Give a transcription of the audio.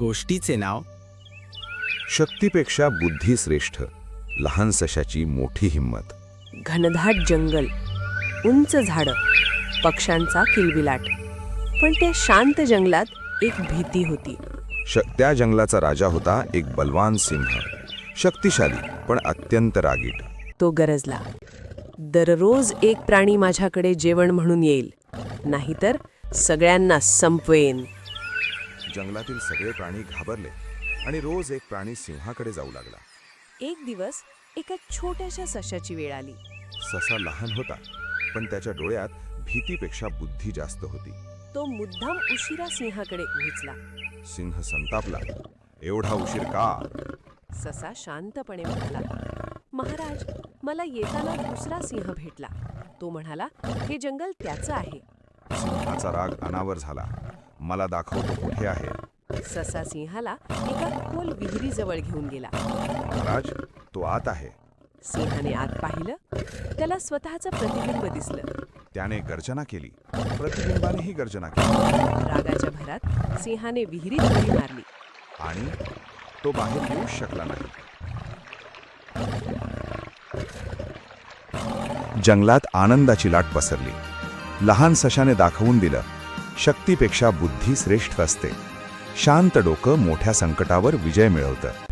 गोष्टीचे नाव शक्तीपेक्षा बुद्धी श्रेष्ठ. लहान सशाची मोठी हिंमत. घनदाट जंगल, उंच झाडं, पक्ष्यांचा किलबिलाट. पण त्या शांत जंगलात एक भीती होती. त्या जंगलाचा राजा होता एक बलवान सिंह. शक्तिशाली पण अत्यंत रागीट. तो गरजला, दररोज एक प्राणी माझ्याकडे जेवण म्हणून येईल, नाहीतर सगळ्यांना संपवेन. जंगलातील सगळे प्राणी घाबरले आणि रोज एक प्राणी सिंहाकडे जाऊ लागला. एक दिवस एका छोट्याशा सशाची वेळ आली. ससा लहान होता, पण त्याच्या डोळ्यात भीतीपेक्षा बुद्धी जास्त होती. तो मुद्दाम उशिरा सिंहाकडे उचला. सिंह संतापला. एवढा उशीर का? ससा शांतपणे म्हणाला, महाराज, मला येताना दुसरा सिंह भेटला. तो म्हणाला, हे जंगल त्याचं आहे. सिंहाचा राग अनावर झाला. मला दाखवतो कुठे आहे. ससा सिंहाला एका खोल विहिरीजवळ घेऊन गेला. महाराज, तो आत आहे. सिंहाने आत पाहिलं. त्याला स्वतःचं प्रतिबिंब दिसलं. त्याने गर्जना केली. प्रतिबिंबानेही गर्जना केली. रागाच्या भरात सिंहाने विहिरीत उडी मारली. आणि तो बाहेर येऊच शकला नाही. जंगलात आनंदाची लाट पसरली. लहान सशाने दाखवून दिलं, शक्तीपेक्षा बुद्धी श्रेष्ठ असते. शांत डोकं मोठ्या संकटावर विजय मिळवतं.